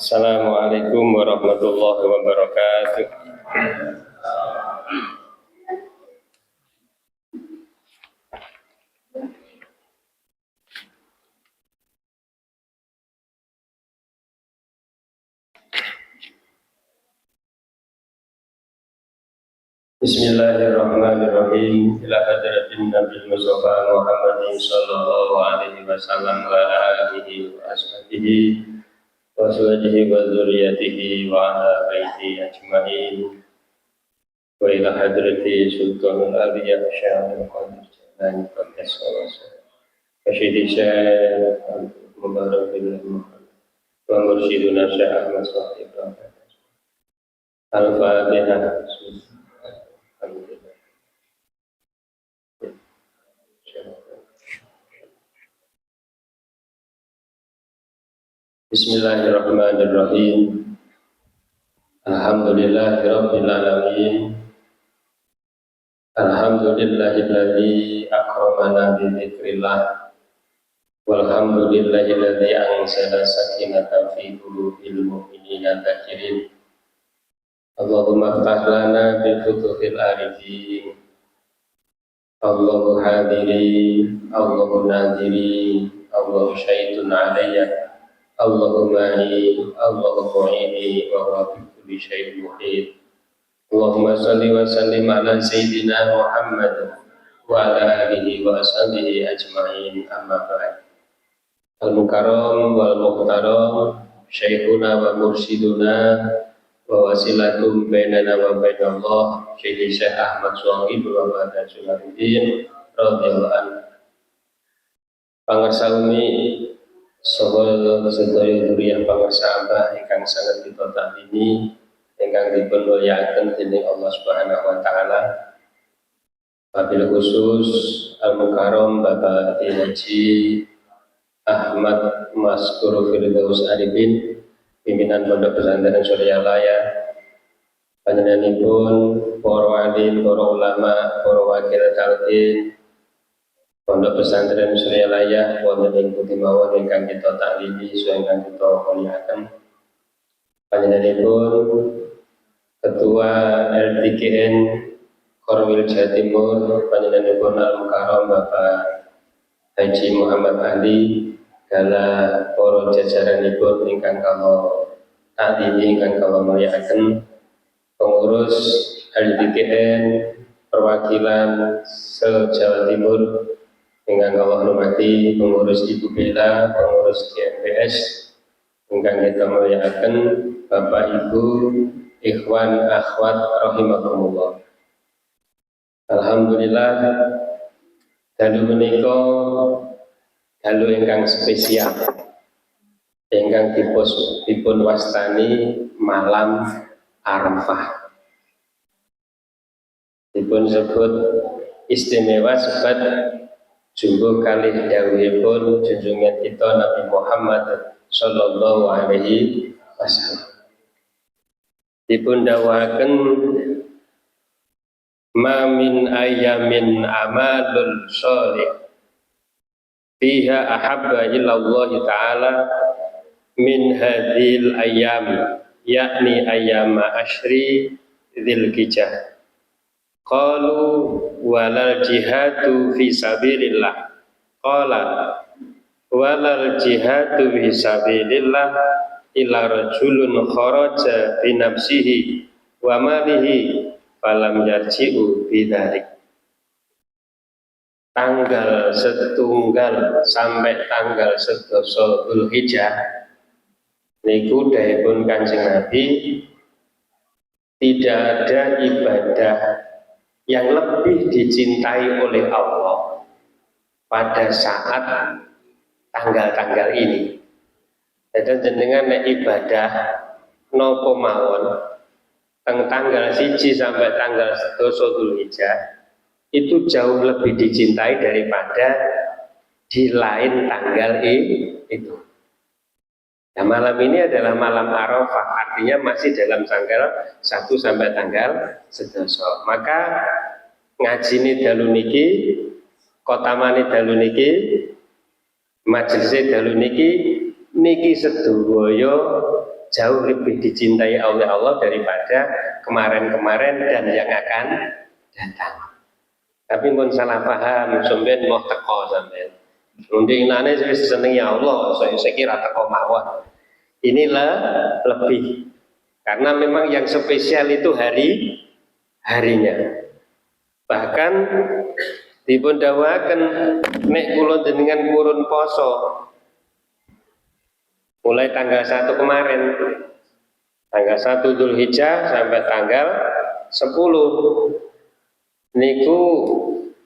Assalamualaikum warahmatullahi wabarakatuh. Bismillahirrahmanirrahim. Ila hadratin Nabi Mustafa Muhammadin sallallahu alaihi wasallam wa alihi wa ashabihi wa azwajihi wa dzurriyyatihi wa ala baiti ajmain. Wa ila hadrati Sultanul Aliyah Syaikhul Qadir Jailani Qaddasallahu Syekh Syekh Mubarak bin Muhammad wa mursyiduna Syekh Ahmad Shakir Al-Fatihah. Bismillahirrahmanirrahim. Alhamdulillahirabbil alamin. Alhamdulillahilladzi akramana bi dzikrillah. Walhamdulillahilladzi anzala sakinata fi qulubil mu'minina dzakirin. Allahumma ftah lana bi futuhil arifin. Allahu hadiri, Allahu nadiri, Allahu syahidun alayya. Allahumma mu'ini wa huwa bi kulli syai'in muhit. Allahumma salli wa sallim ala sayyidina Muhammad wa ala alihi wa ashabihi ajma'in, amma ba'd. Al-mukarram wal muhtaram syekhuna wa mursyiduna wa wasilatum bainana wa bainallah Syekh Ahmad Shakir wa Badajuladdin radhiyallahu anhu. Pangarsa umi saha sedaya duriyah pangarsa Abah ingkang sanget kita taklimi ingkang dipun mulyakaken dening Allah Subhanahu wa taala. Wabil khusus Al-Mukarram Bapak Haji Ahmad Maskur Firdaus Arifin, pimpinan Pondok Pesantren Suryalaya, panjenenganipun para alim, para ulama, para wakil talqin Pondok Pesantren Suryalaya wonten ing pundi mawon ingkang kita taklimi ingkang kita mulyakaken. Panjenenganipun Ketua LTKN Korwil Jawa Timur, panjenenganipun Al-Mukarram Bapak Haji Muhammad Ali, kala para jajaranipun ingkang kula taklimi ingkang kula mulyakaken, pengurus LTKN perwakilan se-Jawa Timur ingkang kula hormati, pengurus Ibu Bella, pengurus GMPS ingkang kita mulyakaken, Bapak Ibu, ikhwan akhwat rahimakumullah. Alhamdulillah, dalu menika dalu ingkang spesial ingkang dipun wastani malam Arafah. Dipun sebut istimewa sebab jumbo kalih dawuhipun junjungan kita Nabi Muhammad sallallahu alaihi wasallam. Dipun dawuhaken ma min ayamin amalul sholih fiha ahabba ilallah ta'ala min hadhil ayyam, yakni ayyama ashri dzilhijjah. Qalu walal jihadu fi sabilillah. Qala walal jihadu fi sabilillah illa rajulun kharaja bi nafsihi wa malihi falam yarji'u bidzalik. Tanggal setunggal sampai tanggal 11 Dzulhijjah niku dawuhipun Kanjeng Nabi, tidak ada ibadah yang lebih dicintai oleh Allah pada saat tanggal-tanggal ini. Dan jenengan ibadah nopo mawon tanggal 1 sampai tanggal 11 Dzulhijjah itu jauh lebih dicintai daripada di lain tanggal itu. Nah, malam ini adalah malam Arafah, artinya masih dalam tanggal 1 sampai tanggal 11. Maka ngajine dalu niki, kotamane dalu niki, majelise dalu niki sedaya jauh lebih dicintai oleh Allah daripada kemarin-kemarin dan yang akan datang. Tapi pun salah paham, sampean mau teko sampean. Undinane wis senengi Allah, saya kira teko mawon. Inilah lebih. Karena memang yang spesial itu harinya. Bahkan dipun dawuhaken nek kula jenengan purun poso mulai tanggal 1 kemarin, tanggal 1 Dzulhijjah sampai tanggal 10 niku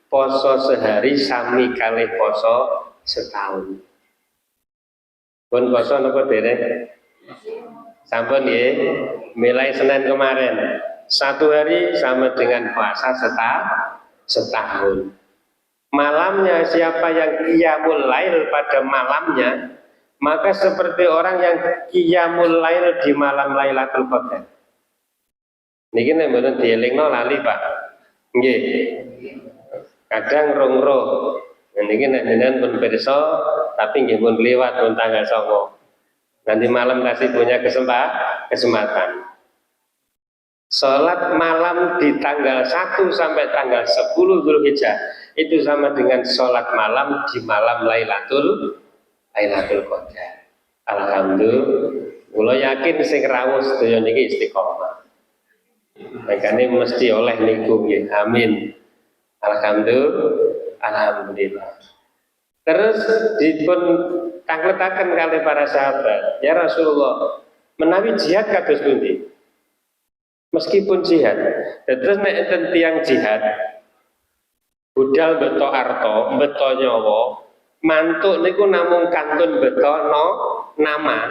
poso sehari sami kalih poso setahun. Pun poso napa dereng? Sampun nggih, mulai Senin kemarin. 1 hari sama dengan puasa setahun. Malamnya siapa yang qiyamul lail pada malamnya, maka seperti orang yang qiyamul lail di malam Lailatul Qadar. Niki nek mboten dielingno lali, Pak. Nggih. Kadang rong-ro. Niki nek jenengan pun pirsa, tapi nggih pun liwat pun tanggal 9. Nanti malam kasih punya kesempatan. Sholat malam di tanggal 1 sampai tanggal 10 Dzulhijjah itu sama dengan sholat malam di malam Lailatul Qadar. Alhamdulillah, kula yakin sing rawuh sedaya niki istiqomah. Makanya mesti oleh niku nggih. Amin. Alhamdulillah. Terus dipun tangletaken kali para sahabat, ya Rasulullah, menawi jihad kados pundi? Meskipun jihad, terus nek enten tiyang jihad, budal beto arto, beto nyawa, mantuk niku namung kantun beto no nama.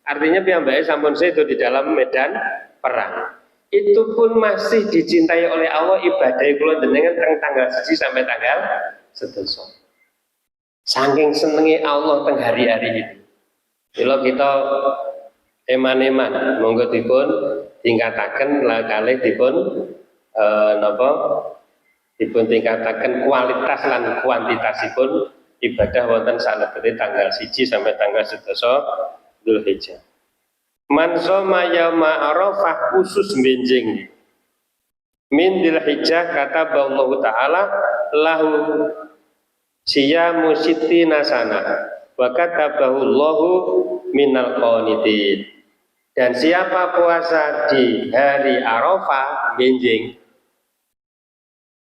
Artinya piyambake sampun sedo di dalam medan perang. Itu pun masih dicintai oleh Allah ibadah kula jenengan tanggal 1 sampai tanggal 11. Saking senengi Allah teng hari-hari ini. Kalau kita eman-eman, monggo dipun tingkataken kalih dipun dipun tingkataken kualitas lan kuantitasipun ibadah wonten salebete tanggal 1 sampai tanggal 11 Dzulhijjah. Man shoma yauma Arafah khusus benjing min Dzulhijjah kata Allah Ta'ala lahu siyamu sittina sana wa katabahu Allahu minal qanitin. Dan siapa puasa di hari Arafah benjing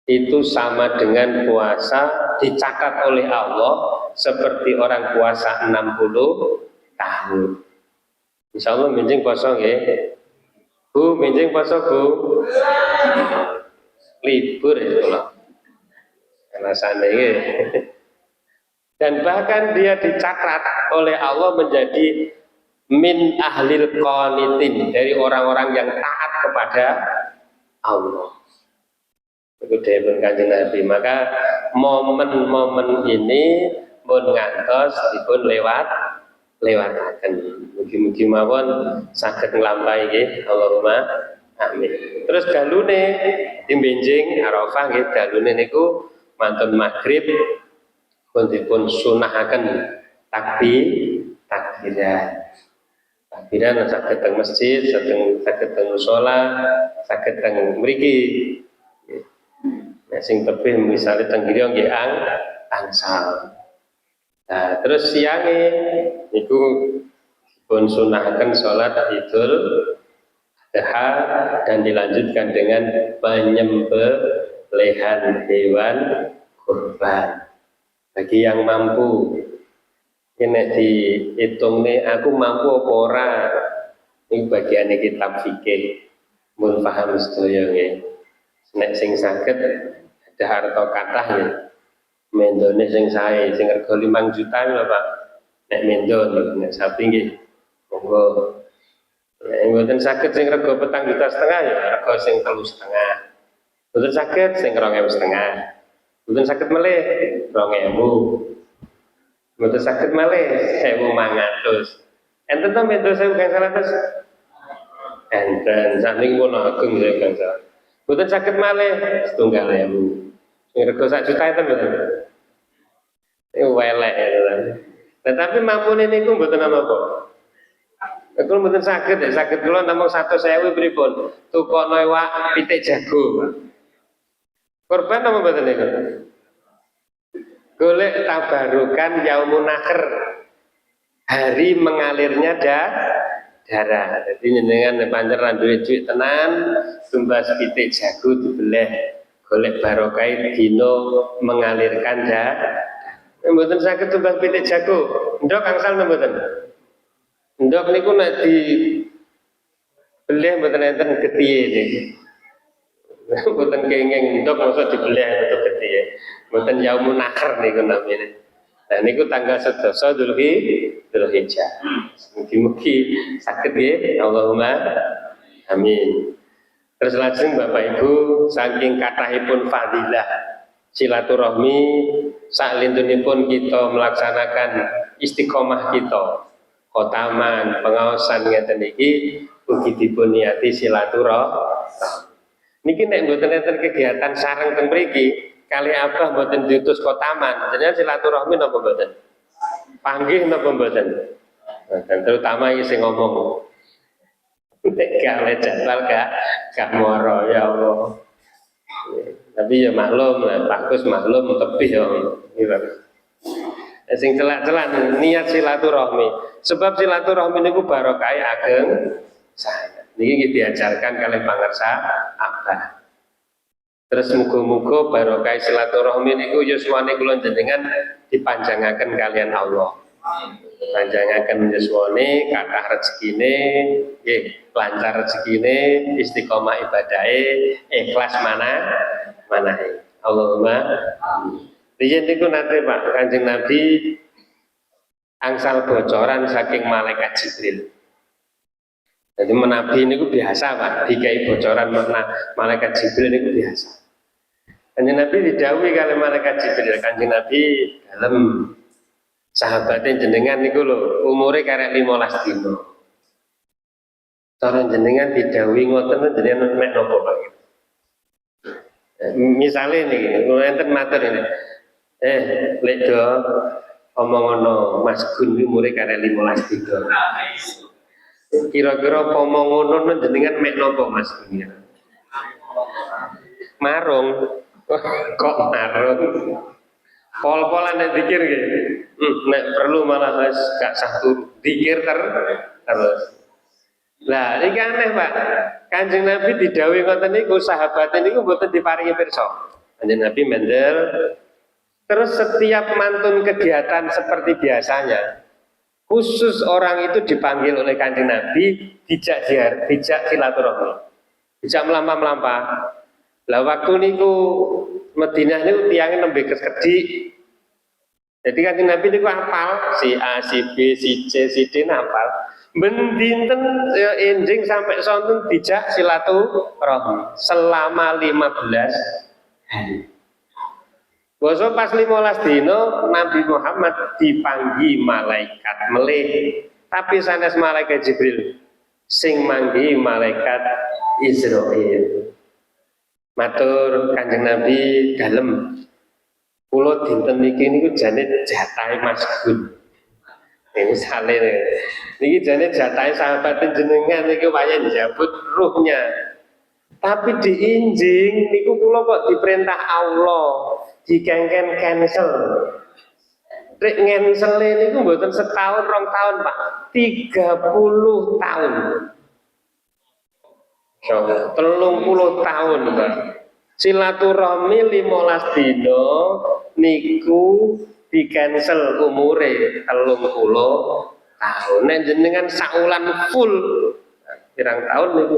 itu sama dengan puasa dicatat oleh Allah seperti orang puasa 60 tahun. Insyaallah benjing puasa nggih. Bu, benjing puasa Bu. Libur ya kula. Alasan nggih. Dan bahkan dia dicatat oleh Allah menjadi min ahlil qanitin, dari orang-orang yang taat kepada Allah. Itu dari Kanjeng Nabi. Maka momen-momen ini pun ngantos dipun lewataken. Mugi-mugi mawon saged nglampahi nggih. Allahumma amin. Terus dalune di benjing Arafah nggih, dalune niku mantun maghrib pun dipun sunahaken takbiran. Takbiran saged teng masjid, saged teng musala, saged teng mriki. Nah, sing tebih misalnya teng griya nggih angsal. Nah, terus siange niku pun sunahkan sholat Idul Adha dan dilanjutkan dengan penyembelihan hewan kurban. Bagi yang mampu, ini dihitung nih, aku mampu apa ora? Ini bagian kitab fikih, mun paham sedaya nggih. Nek sing saged ada harta kathah ya. Mendone sing sae, sing rega 5 juta lho Pak. Nek mendon, nek sapi nggih. Monggo. Nek mboten saged sing rega 4,5 juta ya rega sing 3,5. Mboten saged sing 2,5. Mboten saged melih 2.000. Mboten saged melih 1.500. Enten to mendo 1.100. Enten sakniki pun ageng ya Kang. Mboten saged malih 1.000. Sing rega 1 juta itu mboten. Welek ya. Tetapi mampune niku mboten apa-apa. Kalau mboten saged ya saged kula namung 100.000 pripun. Tukokno iwak pitik jago. Korban apa mboten niku? Golek tabarukan yaumun nahr. Hari mengalirnya darah. Jadi jenengan pancen ra duwe duit tenan, tumbas pitik jago dibeleh. Golek barokah dina mengalirkan darah. Mboten saged tumbas pitik jago. Ndok angsal mboten. Ndok niku nek di beleh mboten enten getihe niki. Mboten kenging ndok mosok dibeleh untuk getihe. Mboten yaumun nahr niku namine. Nah niku tanggal 11 Dzulhijjah. Mugi-mugi saged nggih. Allahumma amin. Terus lajeng Bapak Ibu saking kathahipun fadilah silaturahmi saklintunipun kita melaksanakan istiqomah kita. Khotaman, pengawasan ngeten iki ugi dipun niati silaturahmi. Niki nek mboten enten kegiatan sareng teng mriki, kali abah mboten diutus khotaman, jenengan silaturahmi napa mboten? Panggih napa mboten? Dan terutama iki sing ngomong. Nek gak oleh jadwal gak moro ya Allah. Tapi ya maklum lah, bagus maklum tebih ya. Sing celak-celak niat silaturahmi. Sebab silaturahmi niku barokah ageng saya. Niki diajarkan kalian pangersa abah. Terus muga-muga barokah silaturahmi niku yuswane kula jenengan dipanjangaken kalian Allah. Panjangaken yuswane, kathah rezekine, nggih, lancar rezekine, istiqomah ibadahe, ikhlas manahe. Allahumma amin. Riyen niku nate Pak Kanjeng Nabi angsal bocoran saking malaikat Jibril. Jadi menabi niku biasa Pak, dikai bocoran malaikat Jibril niku biasa. Kanjeng Nabi didhawuhi kali malaikat Jibril, Kanjeng Nabi dalem sahabatnya jenengan niku lho, umure karek 15 dina. Cara jenengan didhawuhi ngoten jenengan mek napa Pak? Misale niki, kula enten matur ini. Lek do omong ono Mas Gun umure karek 15 dina. Kira-kira pomong ngono jenengan mek napa Mas Gun? Marung. Kok marung? Pol-polan nek dikir nggih. Nek perlu malah wis gak sah dikir terus. Lah iki aneh Pak. Kanjeng Nabi didhawuhi ngoten niku sahabat niku mboten diparingi pirsa. Kanjeng Nabi mendel terus setiap mantun kegiatan seperti biasanya. Khusus orang itu dipanggil oleh Kanjeng Nabi dijak silaturahmi. Dijak melampah-melampah. Lah waktu niku Madinah niku tiyang nembe kekedhik. Jadi Kanjeng Nabi niku hafal si A, si B, si C, si D hafal. Ben dinten enjing sampai sonten dijak silaturahmi selama 15 hari. Bosok pas 15 dino Nabi Muhammad dipanggi malaikat melih, tapi sanes malaikat Jibril sing manggi malaikat Israil. Matur Kanjeng Nabi dalem kula dinten niki niku jane jatahe Mas Gun. Ini misale niki jane jatahe sahabat jenengan niku payen jabut ruhnya. Tapi diinjing niku kula kok diperintah Allah dikengken cancel. Rek ngensele niku mboten setahun 2 tahun Pak, 30 tahun. 30 tahun Pak. Silaturahmi 15 dina niku di cancel umure 30 tahun. Nek jenengan saulan full pirang tahun niku.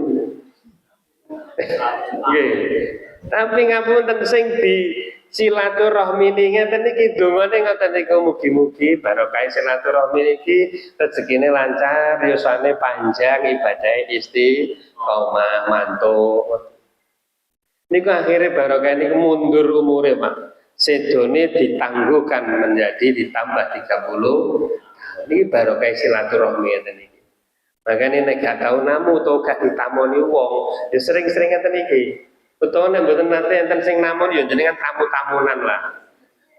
Nggih. Tapi ngapunten sing di silaturahmi ngeten iki dongane ngoten niku mugi-mugi barokah silaturahmi niki rezekine lancar, yusane panjang, ibadahe istiqomah mantuk. Niku akhirnya barokah niku mundur umure Pak. Sedone ditangguhkan menjadi ditambah 30. Niki barokah silaturahmi ngeten iki. Makane nek gak tau namu utawa gak ditamoni wong, ya sering-sering ngeten iki. Utawa nek mboten nate enten sing namon ya jenengan tamu-tamunan lah.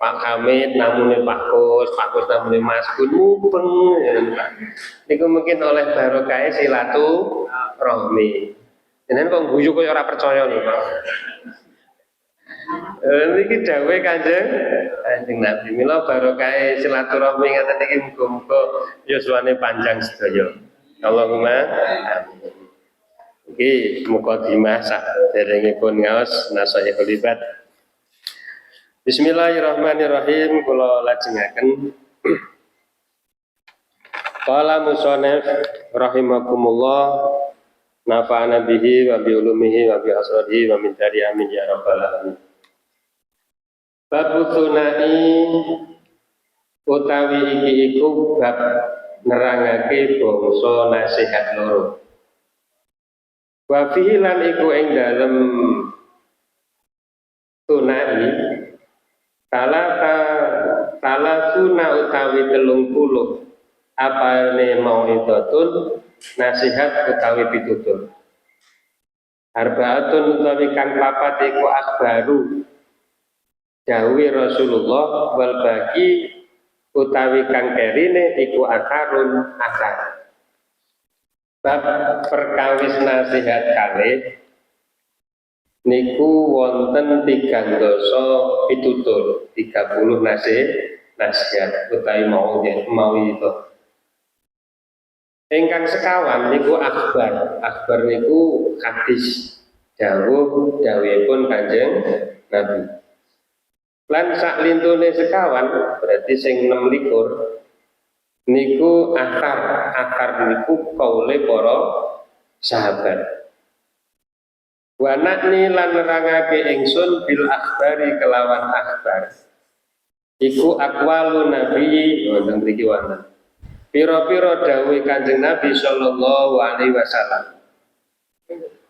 Pak Hamid namune Pak Kus namune Mas Gun mubeng. Niku mungkin oleh barokah silaturahmi. Jenengan kok guyu kaya ora percaya lho, Pak. Niki dawuhe Kanjeng Nabi. Mila barokah silaturahmi ngaten niki muga-muga yuswane panjang sedaya. Allahumma amin. Iki mukadimah saderengipun ngaos Nashihul Ibad. Bismillahirrahmanirrahim. Kula lajengaken qala musannif rahimakumullah nafa'ana bihi wa bi ulumihi wa bi asrarihi wa min dari amin ya rabbal alamin. Bab tunai utawi iki iku bab nerangake bangsa nasihat loro. Wa fihi lan iku ing dalem tunai talasuna utawi 30 apane mau idotun nasihat utawi pitutur. Arbaatun utawi kang papat iku akhbaru dawuh Rasulullah wal baqi utawi kang kerine iku akarun akar. Bab perkawis nasihat kalih niku wonten 3 dosa pitutur 30 nasihat utawi mau itu. Ingkang sekawan niku akhbar niku hadis dawuhipun Kanjeng Nabi. Lan sak lintune sekawan berarti sing 26 niku akar niku kaule para sahabat. Wa nakni lan nerangake ingsun bil akhbari kelawan akhbar. Iku aqwalu nabi wonten mriki wonten. Pira-pira dawuh Kanjeng Nabi sallallahu alaihi wasallam.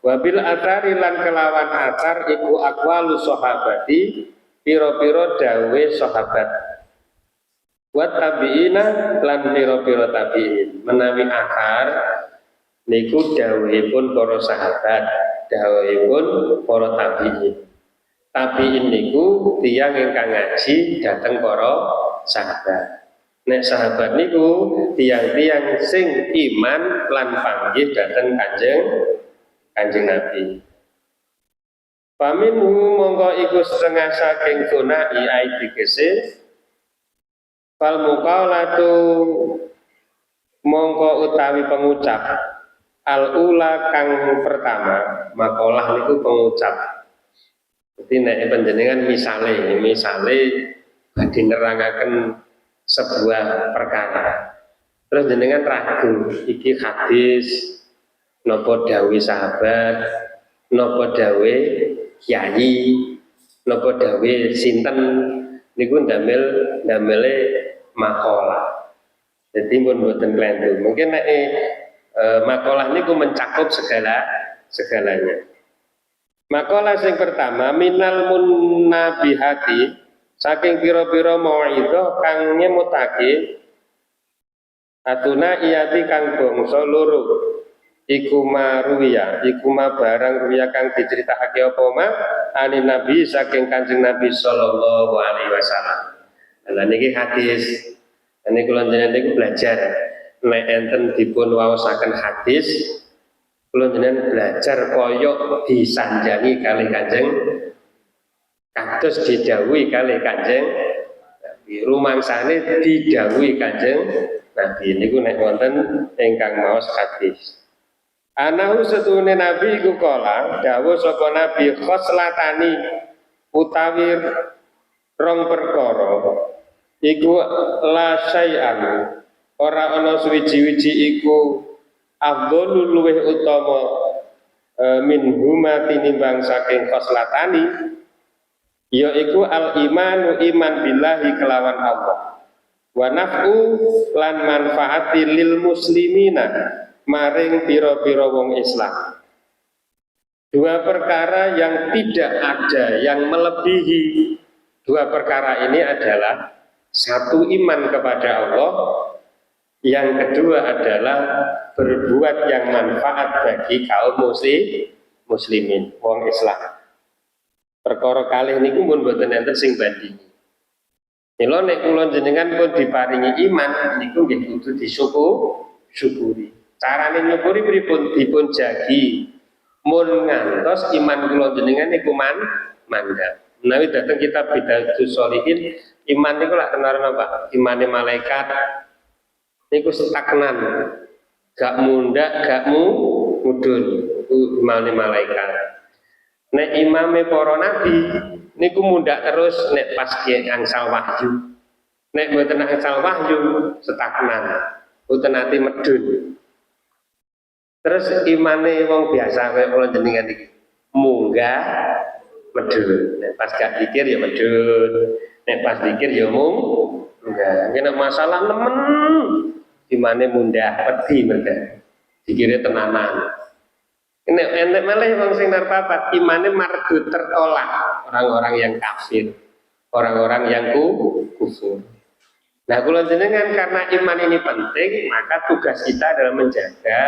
Wa bil athari lan kelawan athar iku aqwalu sahabati pira-pira dawuh sahabat. Wa tabi'ina lan pira-pira tabi'in. Menawi athar niku dawuhipun para sahabat, dawuhipun para tabi'in. Tabi'in niku tiyang ingkang ngaji dhateng para sahabat. Nek sahabat niku tiyang-tiyang sing iman lan panggih dhateng Kanjeng Nabi. Paminhu mongko iku setengah saking tunai aidigese fal muqalatu mongko utawi pengucap al ula kang pertama makalah niku pengucap. Jadi nek panjenengan misale badhe nerangaken sebuah perkara. Terus jenengan ragu iki hadis napa dawuh sahabat, napa dawuh kiai, napa dawuh sinten niku ndamele makalah. Jadi pun mboten klentu. Mungkin nek makalah niku mencakup segalanya. Makalah sing pertama minal munnabihati saking pira-pira mau'izah kang nyemutake atuna iyati kang bangsa loro iku maruya iku barang ruya kang diceritakake apa ani Nabi saking Kanjeng Nabi sallallahu alaihi wasallam. Lah niki hadis. Ini kula jenengan niku belajar nek enten dipun waosaken hadis kula jenengan belajar koyok disanjangi kalih Kanjeng kados didhawuhi kalih Kanjeng Nabi, rumangsane didhawuhi Kanjeng Nabi niku nek wonten ingkang maos hadis. Anahu setune Nabi iku kala dawuh saka Nabi khoslatani utawi rong perkara iku la syai'an ora ana suwiji-wiji iku afdhalul luweh utama min huma tinimbang saking khoslatani yaiku al imanu iman billahi kelawan Allah wa naf'u lan manfaati lil muslimina maring pira-pira wong Islam. Dua perkara yang tidak ada yang melebihi dua perkara ini adalah satu iman kepada Allah, yang kedua adalah berbuat yang manfaat bagi kaum muslimin wong Islam. Perkara kalih niku pun mboten enten sing bandingi. Mila nek kula jenengan pun diparingi iman niku nggih kudu syukuri. Carane nyukuri pripun dipun jagi. Mun ngantos iman kula jenengan niku mandhap. Menawi dateng kitab Bidayahus Shalihin, iman niku lak tenaran apa? Imane malaikat niku stagnan. Gak mundak, gak mudhun. Imane malaikat. Nek imame para nabi niku mundak terus nek pas angsal wahyu. Nek mboten angsal wahyu stagnan. Mboten ati medhun. Terus imane wong biasa kaya kula jenengan iki munggah medhun. Nek pas gak zikir ya medhun. Nek pas zikir ya munggah. Nek masalah nemen imane mundah pedhi mereka. Zikire tenanan. Nek malah wong sing narpapat imane mardut tertolak, orang-orang yang kafir, orang-orang yang kufur. Nah, kula jenengan karena iman ini penting, maka tugas kita adalah menjaga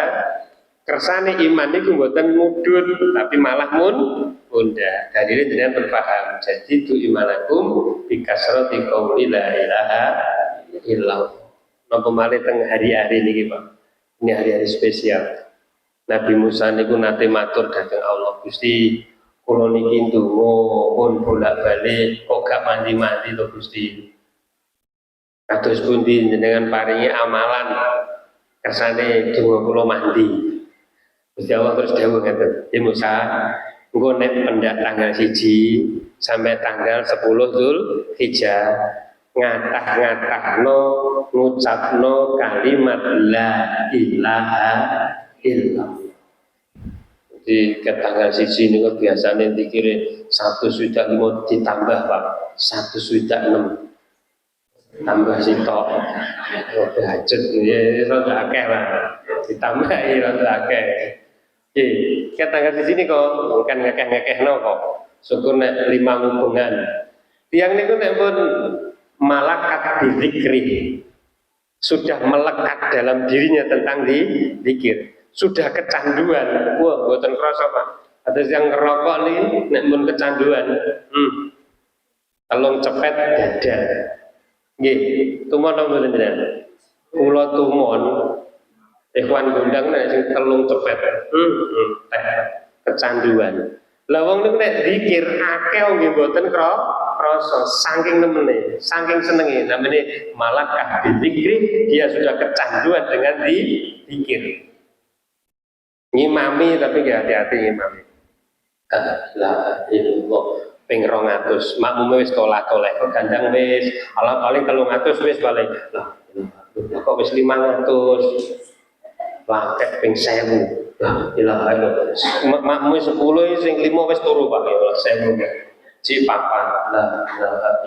kersane iman itu mboten mudhun tapi malah mundah. Dari ini jenengan berpaham. Jadi tu imanakum bikasrati qauli la ilaha illallah. Napa malih teng hari-hari niki, Pak. Ini hari-hari spesial. Nabi Musa niku nate matur dhateng Allah, Gusti, kula niki ndonga pun bolak-balik kok gak mandi-mandi to Gusti. Kados pundi jenengan paringi amalan kersane donga kula mandi. Gusti Allah terus dawuh ngeten, "Ya Musa, engko nek pendak tanggal 1 sampai tanggal 10 Dzulhijjah ngatah-ngatahno ngucapno kalimat la ilaha illallah." Jadi ke tanggal 1 ini biasanya dikira 1,5 ditambah Pak, 1,6 tambah sitok, budget ya rada akeh lah, ditambah ya rada akeh. Ke tanggal 1 kok bukan ngekeh-ngekehno kok. Syukur nek 5 hubungan. Tiang niku nek pun malakat bizikri, sudah melekat dalam dirinya tentang zikir, sudah kecanduan. Wah, mboten krasa Pak. Ada yang ngerokok nih nek mun kecanduan. Telung cepet dadar. Nggih, tumon mboten jenengan. Kula tumon ikhwan gundang nek sing telung cepet. Kecanduan. Lah wong niku nek zikir akeh nggih mboten krasa saking nemene, saking senenge namanya malakah dzikri, dia sudah kecanduan dengan zikir. Ngimami tapi gak hati-hati ngimami. Lah illallah ping 200 makmume wis tolak-tolak kok gandang wis ala paling 300 wis paling. Lah kok wis 500. Paket ping 1000. Lah ilaha illallah. Makmume 10 sing 5 wis turu Pak ya 1000. Ci papan lah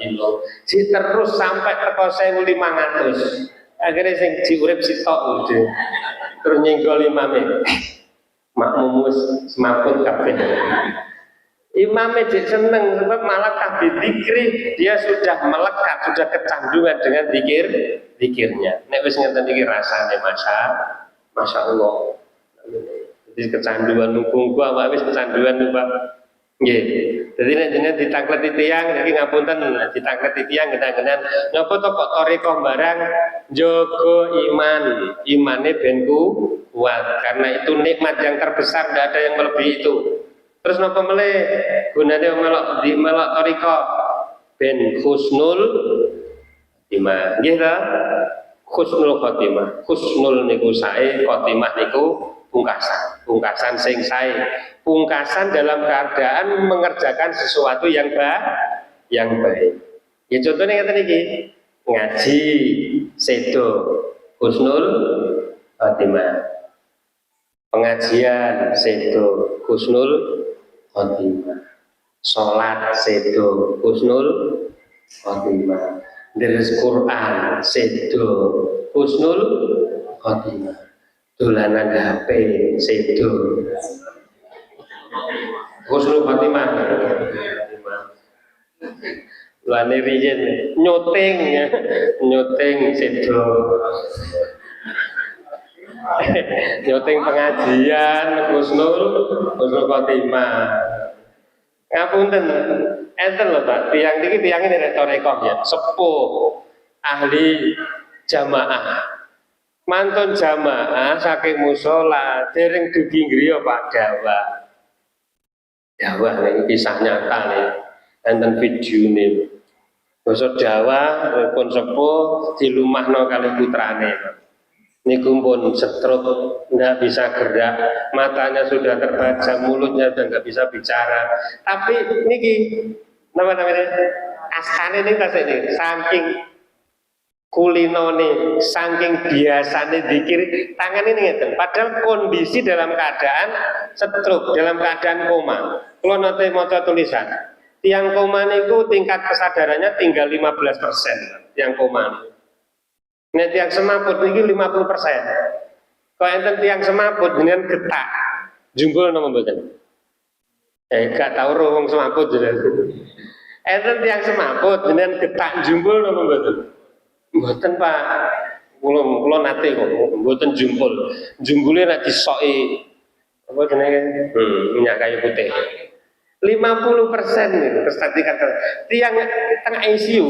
illallah. Ci terus sampai teko 1500. Akhirnya sing diurip sitok udah. Terus nyenggol imame. Makmum semampun kabeh. Imam jek seneng sebab malah kabeh zikri, dia sudah melekat, sudah kecanduan dengan zikirnya. Nek wis ngeten iki rasane Masya Allah. Jadi kecanduan nunggu awak wis kecanduan Pak. Nggih. Jadi nek jenengan ditakleti tiyang iki ngapunten ditakleti tiyang genah-genah napa to kok toriko barang jaga imane ben kuat karena itu nikmat yang terbesar, tidak ada yang melebihi itu. Terus napa meleh gunane melok toriko ben husnul khotimah. Nggih ta? Husnul khotimah. Husnul niku sae, khotimah niku pungkasan sing sae. Pungkasan dalam keadaan mengerjakan sesuatu yang baik. Ya contohnya ngeten iki, ngaji sedo husnul khotimah. Pengajian sedo husnul khotimah. Salat sedo husnul khotimah. Deres Quran sedo husnul khotimah. Dolanan HP sedo husnul khotimah. Lane riyen nyuting sedo. Nyuting pengajian husnul khotimah. Ngapunten, enten lho Pak, tiang ini retorika ya, sepuh ahli jamaah. Mantun jamaah saking musola, dereng dugi griya Pak Dawa. Dawa ini kisah nyata nih, enten video nih. Basa Jawa pun sepuh dilumahno kali putrane. Niku pun stroke, nggak bisa gerak, matanya sudah terbaca, mulutnya sudah nggak bisa bicara. Tapi niki, nama namanya asane ini tas ini, saking kulinone, saking biasane dikir, tangan ini ngeten. Padahal kondisi dalam keadaan stroke, dalam keadaan koma. Kalau nanti mau tulisan, tiang koma niku tingkat kesadarannya tinggal 15%, tiang koma. Nek tiang semaput ini 50%. Kalau enten tiang semaput dengan getak, jumbul nama mboten. Gak tahu wong semaput jenengan. Enten tiang semaput dengan getak jumbul nama mboten. Mboten Pak. Kula nate kok mboten jumbul. Jumbule nek disoki apa jenenge? Minyak kayu putih. 50% itu kesakitan. Tiang tengah ICU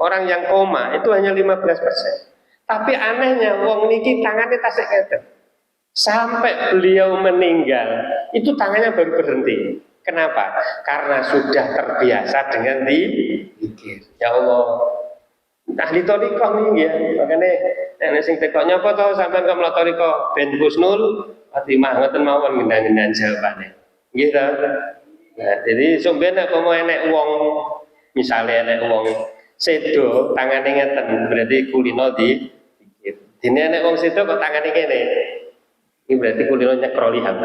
orang yang koma itu hanya 15%. Tapi anehnya wong niki tangannya tasik ngeten. Sampai beliau meninggal, itu tangannya baru berhenti. Kenapa? Karena sudah terbiasa dengan zikir. Ya Allah. Ahli thariqah nih ya. Makanya nek sing teko nyapa to sampean kok mlathariqah ben Husnul Fatimah ngoten mawon ngendan-ngendan jawabane. Nggih ta? Nah, jadi sampeyan nek mau enek wong misale enek wong sedo tangane ngeten berarti kulino di dene nek wong sedo kok tangane kene. Ini berarti kulino nyekroli HP.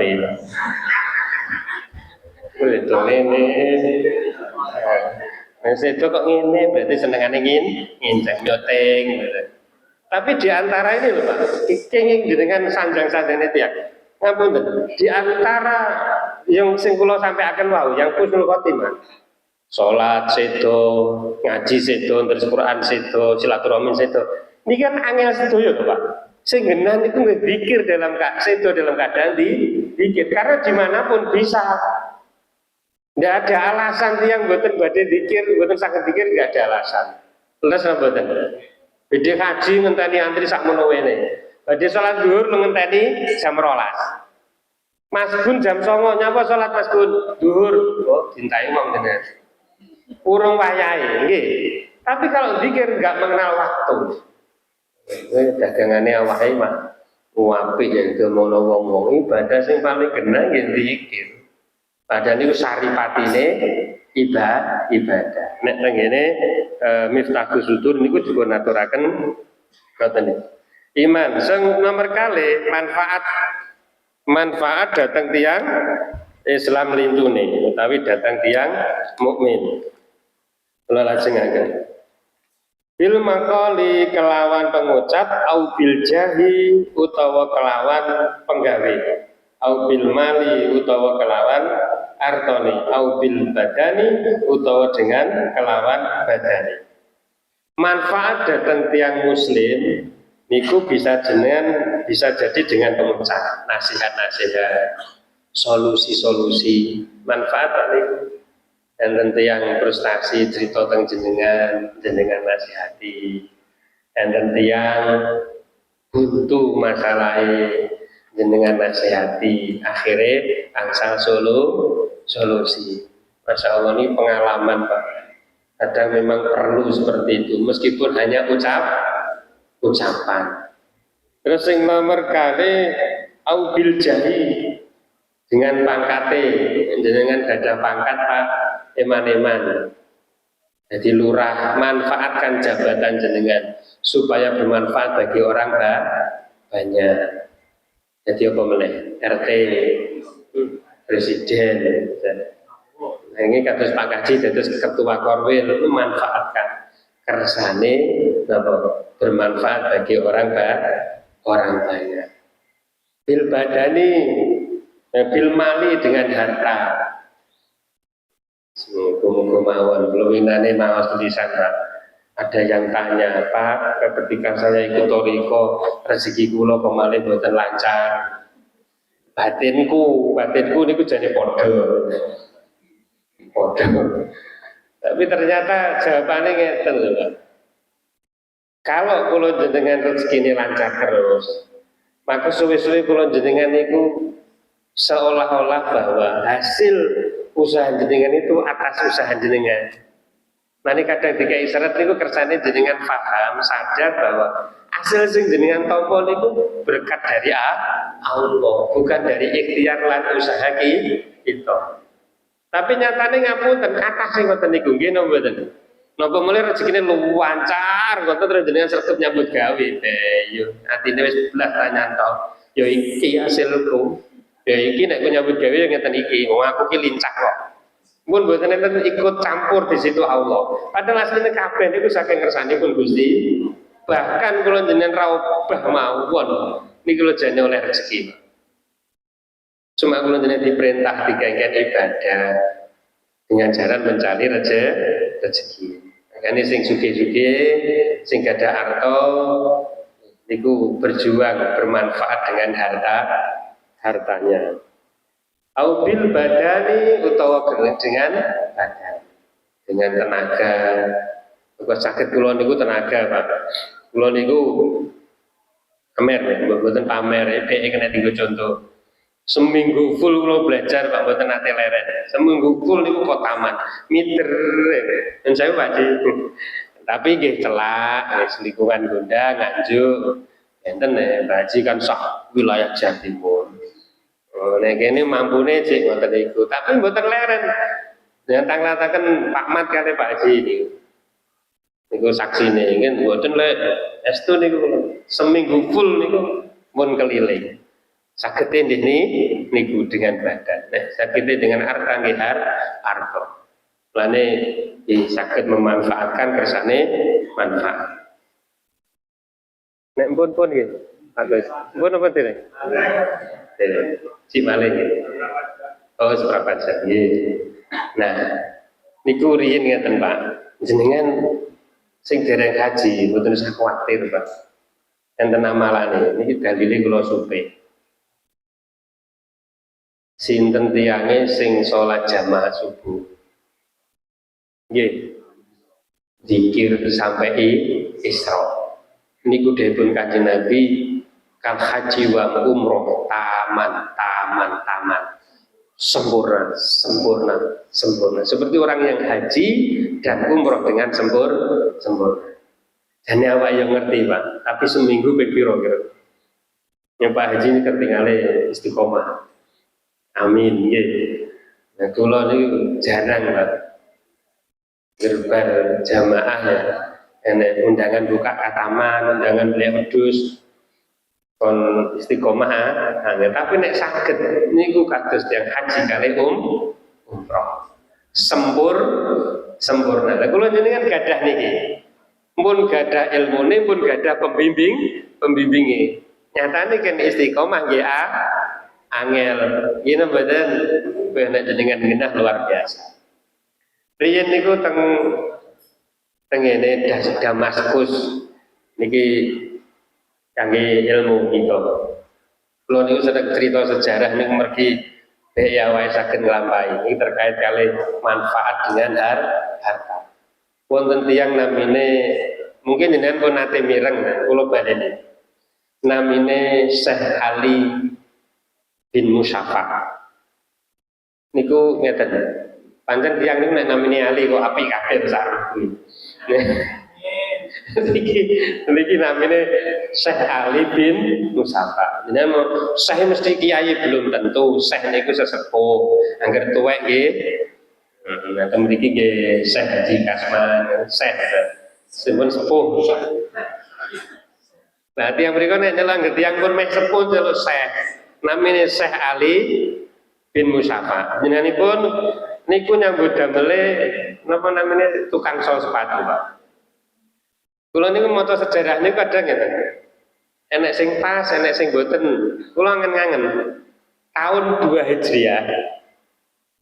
Itu ngene. Nek sedo kok ngene berarti senengane nginceng nyoteng gitu. Tapi di antara ini lho Pak, kenging dengan sanjang-sanjang itu ya. Ngapunten, di antara yang sing kula sampai akan wau yang husnul khotimah. Salat sedo, ngaji sedo, terus Quran sedo, silaturahmi sedo. Ini kan angel sedoyo Pak. Sing genah itu berzikir dalam sedo dalam keadaan dikir karena dimanapun bisa. Tidak ada alasan yang buatan badai dikir, buatan sakit dikir tidak ada alasan. Terus apa buatan? Beda haji ngenteni antri sak menowene. Badai sholat zuhur ngenteni jam 12. Mas Gun jam 09.00 nyapa sholat Mas Gun? Zuhur. Oh, cintai wong jenengan. Urung wayahe, nggih. Tapi kalau zikir enggak mengenal waktu. Dagangane awake mah apik yen demono wong-wong ibadah sing paling genah nggih zikir. Padahal itu saripatine ibadah. Nek teng ngene Miftahus Sudur niku dipun aturaken ngoten niku. Iman sing nomor kali manfaat datang tiang Islam lintune utawi datang tiang mukmin. Kula lajengaken. Bil maqali kelawan pengucap au bil jahi utawa kelawan penggawe. Au bil mali utawa kelawan artoni, au bil badani utawa dengan kelawan badani. Manfaat datang tiang muslim niku bisa jadi dengan pengucap nasihat-nasihat, solusi-solusi, manfaat niku. Dan tentu yang frustasi cerita tentang jenengan nasihati. Dan tentu yang buntu masalahnya jenengan nasihati. Akhirnya angsal solusi. Masya Allah ini pengalaman Pak. Kadang memang perlu seperti itu, meskipun hanya ucapan. Terus yang nomor kali au bil jahi dengan pangkate, jenengan gada pangkat Pak. Eman-eman. Jadi lurah manfaatkan jabatan jenengan supaya bermanfaat bagi orang banyak. Jadi apa meneh? RT, presiden. Nah, ini kados Pak Kaji dados ketua Korwil memanfaatkan kersane bermanfaat bagi orang banyak. Bil badani, bil mali dengan harta. Muga-muga mawon luwinane maos tulisan Pak. Ada yang tanya, Pak, ketika saya ikut thariqah rezeki kula kok malih mboten lancar. Batinku niku jane padha Tapi ternyata jawabannya ngeten lho, Pak. Kalau kula jenengan rezekine lancar terus, maka suwe-suwe kula jenengan itu seolah-olah bahwa hasil usaha jenengan itu atas usaha jenengan. Nanti kadang dikai syarat niku kersane jenengan paham, sadar bahwa hasil sing jenengan tampa niku berkat dari Allah, bukan dari ikhtiar lan usaha kita. Tapi nyatane ngapunten kathah sing ngoten niku nggih napa mboten? Napa mulai rezekine lancar, ngoten terus jenengan sregep nyambut gawe. Yo atine wis belas nyantok. Ya iki hasilku. Ya iki nek nyambut gawe ngeten iki. Wong aku ki lincah kok. Mun mboten enten ikut campur di situ Allah. Padahal asline kabeh niku saking ngersanipun Gusti. Bahkan kula jenengan ra obah mawon niku lho jane oleh rezeki. Cuma kula jenengan diperintah dikengken ibadah dengan jalan mencari rezeki. Makanya sing sugih-sugih, sing gadah harta niku berjuang bermanfaat dengan hartanya. Au bil badani utawa dengan badan, dengan tenaga. Kok sakit kula niku tenaga, Pak. Kula niku pamer, mboten pamer, kena dienggo contoh. Seminggu full kula belajar Pak, mboten nate leren. Seminggu full niku kok taman. Miter. Dan saya wajib. Tapi nggih celak, wis lingkungan Gondang, Nganjuk. Enten Baji kan sak wilayah Jawa Timur. Oh, nek kene mampune cek ngoten niku, tapi mboten leren. Jangan tanglataken Pak Mat kali Pak Haji niku. Niku saksine ngen mboten lek estu niku seminggu full niku mun keliling. Sagete nggih niku dengan badan. Nah, sagete dengan harta nggih harta. Lane saged memanfaatkan kersane manfaat. Nek pun nggih. Bagus. Pun apa teh? Si malih nggih. Oh, seprapat nggih. Nah, niku riyin ngeten Pak. Jenengan sing dereng haji mboten usah kuwatir, Pak. Enten amalane niki dalile kula supe. Sinten tiyange sing sholat jamaah subuh nggih zikir sampai Isra niku dipun Kanjeng Nabi kan haji wa umroh taman sempurna seperti orang yang haji dan umroh dengan sempurna. Jane awak yang ngerti Pak, tapi seminggu ping pira kira yang Pak Haji ini ketinggalan istiqomah. Amin nggih. Nah kula niku jarang Pak gerbar jamaah ya. Enek undangan buka kataman, undangan beli wedhus kon istiqomah tapi nek saged niku kados yang haji kali umroh. Sempurna. Lah kula jenengan gadah niki. Pun gadah ilmune, pun gadah pembimbinge. Nyatane kan istiqomah nggih angel. Yen mboten nek jenengan genah luar biasa. Riyen niku teng ngene Damaskus niki kangge ilmu kita. Kula niku sedek cerita sejarah niku mergi ya wae saged nglampahi. Iki terkait kali manfaat dengan harta. Wonten tiyang namine mungkin jenengan pun nate mireng kula badene. Namine Syekh Ali bin Musyafa. Niku ngeten. Pancen tiyang niku nek namine Ali kok apik kabeh besar. Niki namine Syekh Ali bin Musyafa. Jenengan Syekh mesti kiai belum tentu. Syekh niku sesepuh. Angger tuwek nggih. Nah, mriki nggih Syekh Haji Kasman, Syekh simpun sepuh. Nah, tiyang mriku nek nyelang tiyang pun meh sepuh celuk Syekh. Namine Syekh Ali bin Musyafa. Jenenganipun niku nyambut damele napa namine tukang sol sepatu, Pak. Kula niku maca sejarah niku kadang ngeten. Enek sing pas, enek sing boten. Kula ngangen-ngangen. Tahun 2 Hijriah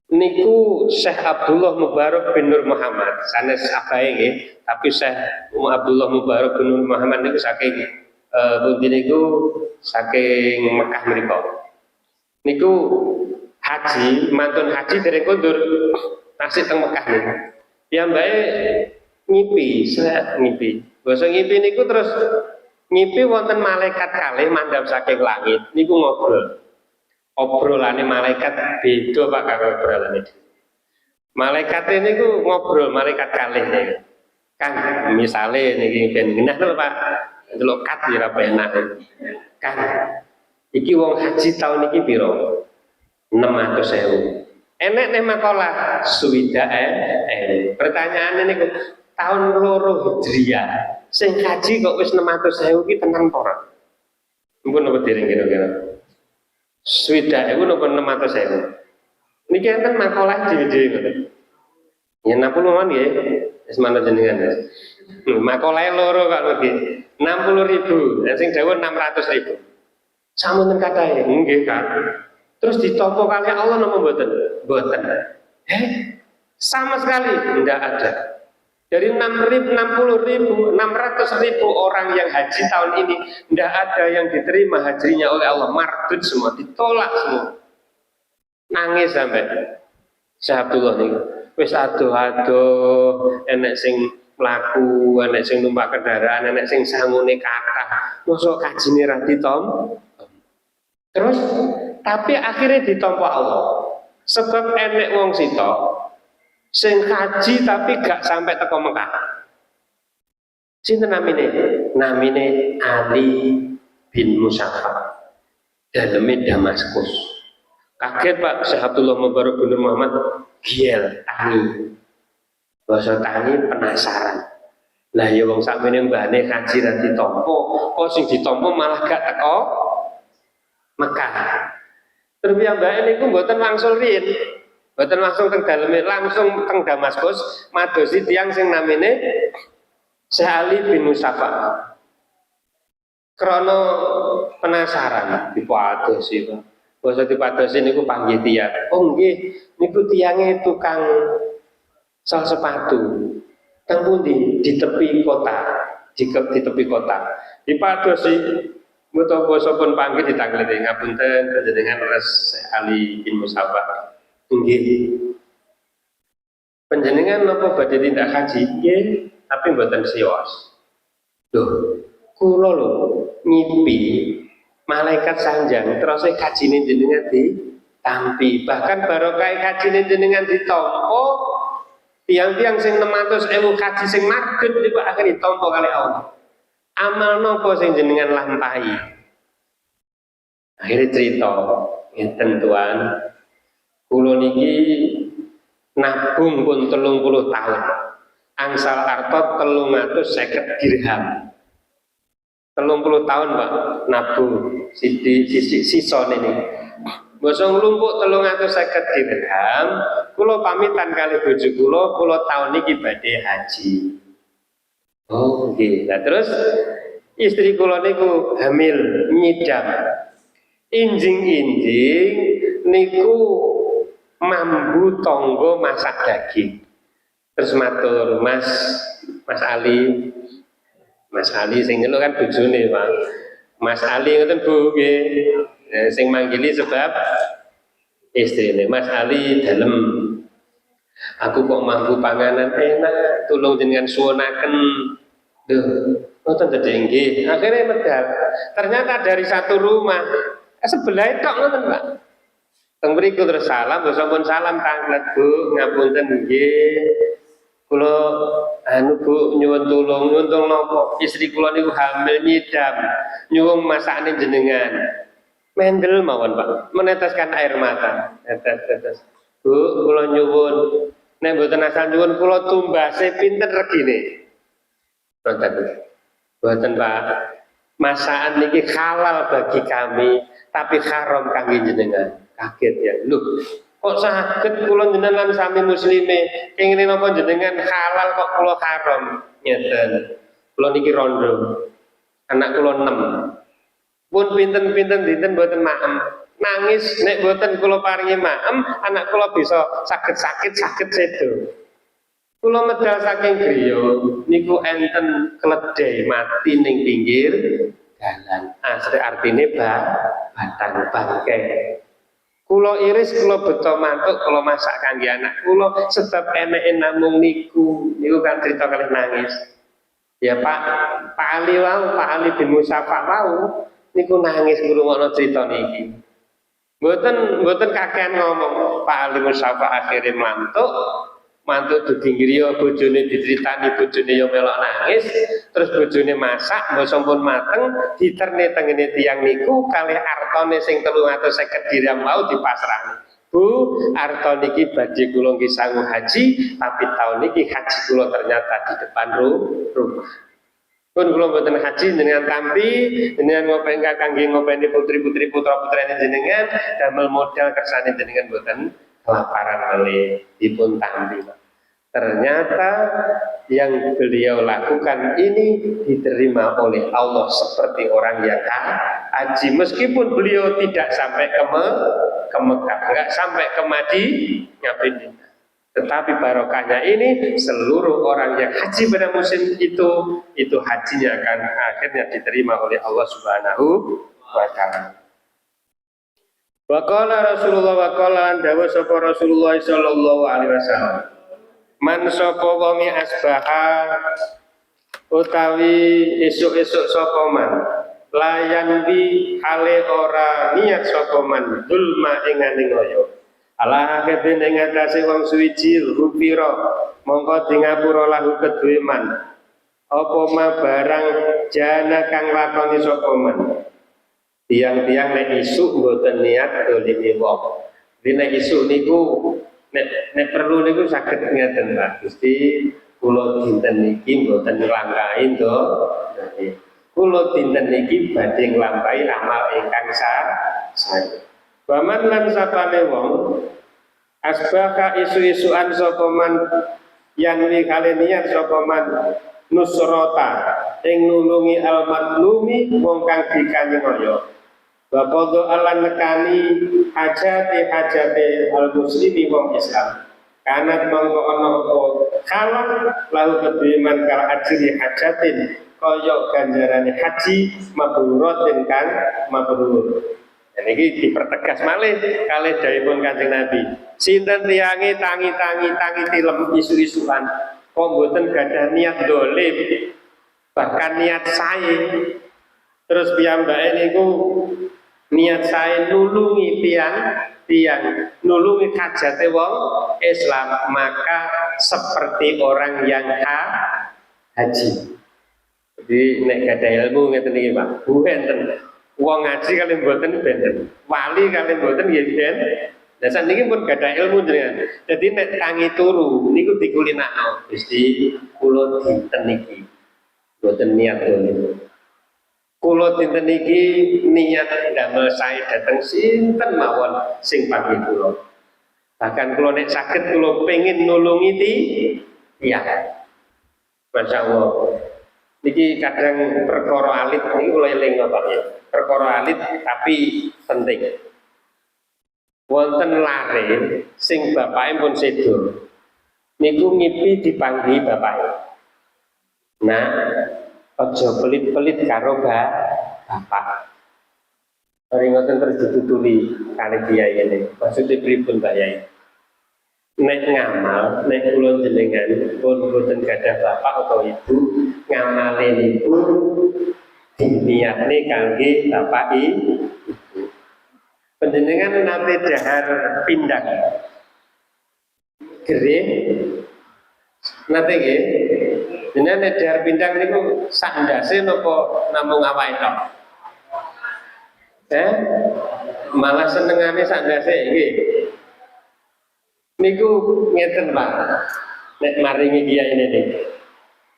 niku Syekh Abdullah Mubarak bin Nur Muhammad sanes abahe nggih, tapi Syekh Abdullah Mubarak bin Nur Muhammad niku saking pundi niku saking Mekah mriku. Niku haji, mantun haji dereng kondur. tasik teng Mekah niku. Piyambake ngipi, seret ngipi. Basa ngipi niku terus ngipi wonten malaikat kalih mandhap saking langit niku ngobrol. Obrolane malaikat beda Pak karo obrolane. Malaikat ini ku ngobrol malaikat kalih niku. Kang, misale niki ben genah lho Pak. Delok kat ya penak. Kang, iki wong haji tahun iki piro? 600.000. Enek nih makalah suwida pertanyaan ini tahun loro Hijriah sing haji kok wis 600.000 ki tenan ta ora? Mpun napa dereng kira-kira? Suwida iku napa 600.000? Niki enten makalah dhewe-dhewe ngoten. Ya 60 mon nggih. Wis manut jenengan. Makalah loro kok nggih. 60.000, sing dawuh 600.000. Sampun kathah nggih Kak. Terus ditompo kali Allah nama mboten? Mboten. Sama sekali tidak ada. Dari 600.000 orang yang haji tahun ini tidak ada yang diterima hajinya oleh Allah, mardud semua, ditolak semua. Nangis sampai Syabdullah nih. Wis aduh-aduh, enek sing mlaku, enek sing numpak kendaraan, enek sing sangune kathah. Mosok kajine ra ditom. Terus tapi akhirnya ditampa Allah. Sebab enek wong sitok sing haji tapi gak sampai teko Mekah. Sinten namine? Namine Ali bin Musaffar. Daleme Damaskus. Kaget Pak Syekh Abdullah Mubarak bin Muhammad giel tangi. Basa tangi penasaran. Lah ya wong sakmene mbahane haji ra ditampa, kok sing ditampa malah gak teko Mekah. Terus piyambake niku mboten langsung riyin, mboten langsung teng daleme, langsung teng Damaskus madosi tiyang sing namine Syekh Ali bin Mustafa. Krana penasaran dipadosi, Pak. Basa dipadosi niku panggih tiyang. Oh nggih, niku tiyange tukang sal sepatu. Teng pundi? Di tepi kota. Di tepi kota. Dipadosi muto basa pun panggih ditakleti ngapunten panjenengan res Ali bin Musaffar. Nggih. Panjenengan napa badhe tindak haji? Nggih, tapi mboten sios. Lho, kula lho ngipi malaikat sanjang terus kajine jenengan ditampi. Bahkan barokah kajine jenengan ditampa tiang-tiang sing 600.000 kaji sing mardut niku akhir ditampa kali Allah. Amal nopo sing jenengan lampahi. Akhirnya cerita ngeten tuan, kula niki nabung pun 30 tahun. Angsal arta 350 dirham. 30 tahun Pak nabung sisa niki. Basa nglumpuk 350 dirham, kula pamitan kali bojo kula tahun niki badhe haji. Oh nggih. Nah terus istri kula niku hamil nyidam. Injing-injing niku mambu tangga masak daging. Terus matur, Mas Ali sing nyeluk kan bojone, Pak. Mas Ali ngoten Bu nggih. Sing manggili sebab istrine Mas Ali dalem. Aku kok mampu panganan enak, tulung jenengan suwunaken. Duh, ngoten dadi nggih. Akhirnya medal. Ternyata dari satu rumah sebelah tok ngoten, Pak. Teng mriku terus salam, sampun salam tanglet Bu, ngapunten nggih. Kula Bu nyuwun tulung napa? Istri kula niku hamil nyidam. Nyuwun masakane jenengan. Mendel mawon, Pak. Meneteskan air mata. Tetes. Bu, kula nyuwun nek mboten asal nyuwun kula tumbase pinten regine. Mboten Pak. Masakan niki halal bagi kami, tapi haram kangge jenengan. Kaget ya. Loh, kok saged kula jenengan sami muslime, kenging napa jenengan halal kok kula haram? Ngeten. Kula niki rondo. Anak kula 6. Pun pinten-pinten dinten mboten maem. Nangis nek mboten kula paringi maem, anak kula bisa saged sedo. Kula medal saking griya niku enten keledai mati ning pinggir dalan. Asli artine batang bangkai. Kula iris, kula beto mantuk, kula masak kangge anak kula sebab eneke namung niku kan cerita kalih nangis. Ya Pak Ali wau, Pak Ali bin Musafa wau niku nangis ngrungokno cerita niki. Mboten kakean ngomong, Pak Ali Musafa akhirnya mantuk didinggiri bojone diceritani bojone yo melok nangis, terus bojone masak mbok sampun mateng diterne tengene tiyang niku kalih artone sing 350 dirham mau dipasrahne. Bu, arto niki badhe kula nggih sangu haji, tapi tahun niki haji kula ternyata di depan rumah. Pun kula mboten haji dengan tampi, dengan ngopeni kangge ngopeni putri-putri putra-putrane jenengan, damel modal kersane jenengan mboten kelaparan oleh dipun tampi. Ternyata yang beliau lakukan ini diterima oleh Allah seperti orang yang haji, meskipun beliau tidak sampai ke Mekah, enggak sampai ke Madinah, tetapi barokahnya ini seluruh orang yang haji pada musim itu hajinya akan akhirnya diterima oleh Allah Subhanahu wa taala. Waqala Rasulullah waqala dawa sapa Rasulullah sallallahu alaihi wasallam. Man sapa wonge asbaha utawi esuk-esuk sapa man layan bi hale ora niat sapa man dulma ing ngoyo ala kedene ing atase wong suwiji rupira mongko di ngapura lahu kedue man apa ma barang jana kang lakoni sapa man tiang-tiang nek isuk mboten niat dolimi wong dene isuk niku nek perlu niku saged ngeten Pak Gusti kula dinten niki mboten nglangkahi to kula dinten niki badhe nglampahi amal ingkang saya baman lan sapane wong asbaka isu-isuan sapa man yang kali niat sapa man nusrata ing nulungi al-matlumi wong kang dikanyaya Bakodo ala nekani hajate al-muslimi wong Islam kanat mongko ana apa kalah lahu kediman kal ajri hajatin kaya ganjarane haji mabruratin kan mabrur. Niki dipertegas malih kalih dawuhipun Kanjeng Nabi. Sinten tiyange tangi tilem isu-isuan kok mboten gadah niat dolim bahkan niat sae terus piyambake niku niat saya nulungi tiang nulungi hajate wong Islam maka seperti orang yang haji. Jadi nek gadah ilmu ngeten iki Pak, buenten wong ngaji kali mboten benten, wali kali mboten nggih ben. Lah sakniki pun gadah ilmu jenengan. Jadi nek tangi turu niku dikulinakno Gusti kula dinten niki mboten niat niku. Kula dinten iki niat damel sae dhateng sinten mawon sing panggi kula. Bahkan kula nek saged kula pengin nulungi tiyang. Masyaallah. Niki kadang perkara alit niki kula eling Bapak ya. Perkara alit tapi penting. Wonten lare sing bapake pun sedo. Niku ngipi dipanggi bapake. Nah, aja pelit-pelit karo bapak. Mari ngoten terus ditutuli kali kiai ini. Maksudnya pripun Pak Yai? Nek ngamal, nek kula jenengan pun boten gadah bapak atau ibu, ngamale niku diniatne kangge bapak ibu. Panjenengan nate dahar pindang. Gerih nate nggih. Jenengan nek dahar pindang niku sak ndase napa namung awake tok? Malah senengane sak ndase nggih. Niku ngeten Pak. Nek maringi kiai ini.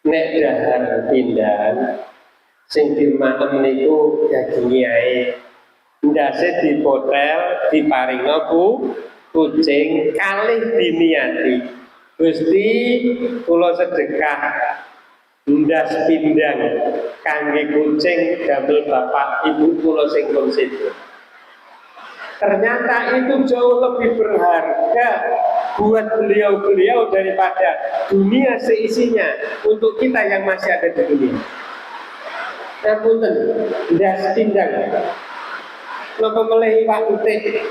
Nek dahar pindang sing dimatem niku daging kiai. Ndase dipotel, diparingno kucing kalih diniati. Gusti kula sedekah ndas pindang kangge kucing damel bapak ibu kula sing pun sedo. Ternyata itu jauh lebih berharga buat beliau-beliau daripada dunia seisinya untuk kita yang masih ada di dunia. Ya punten, ndas pindang. Napa meleh Pak Utik?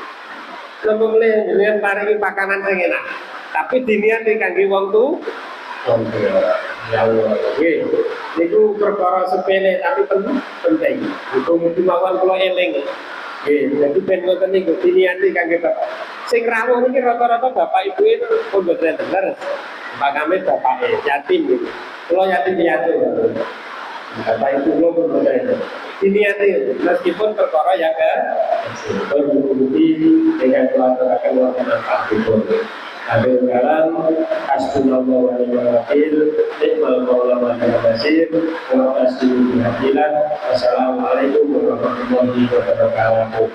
Lemule jenengan paringi pakanan sing enak. Tapi diniati kangge wong tu wong tuwa. Ya Allah. Nggih. Niku perkara sepele tapi penting. Mugi-mugi mawon kula eling. Nggih, jadi ben ngoten niku diniati kangge bapak. Sing rawuh niki rata-rata bapak ibu itu pun boten bener. Makame bapake yatim niku. Kula yatim piatu. Bapak ibu kula pun boten. Diniati meskipun perkara yang berbudi dengan keluarga wonten apapun. Akhir kalam hasbunallahu wa ni'mal wakil ni'mal mawla wa ni'mal nasir wa tasbihu bihamdillah. Wassalamualaikum warahmatullahi wabarakatuh.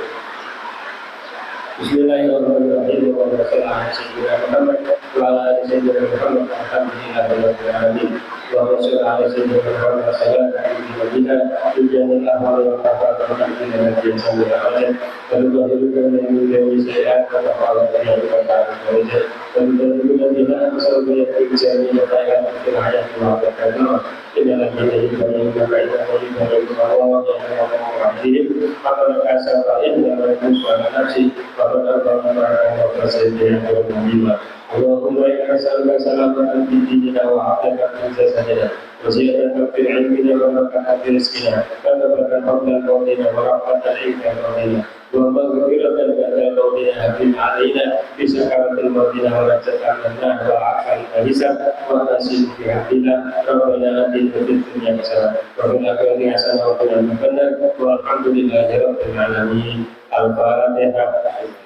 Bismillahirrahmanirrahim. Wa sallallahu alaihi wa Allahumma inna nas'aluka salamatan fid dinina wa afiyatan fil jasadina wa ziyadatan fil ilmina wa barakatan fil rizqina wa barakatan qabla al-mawtina wa rahmatan inda al-mawtina wa maghfiratan ba'da al-mawtina bil alaina bi sakaratil mawtina wa rajatan lana wa afal hisab wa nasil bi hadillah rabbana atina fid dunya hasanah wa fil akhirati hasanah wa qina adzabannar walhamdulillahi rabbil alamin. Al-Fatihah.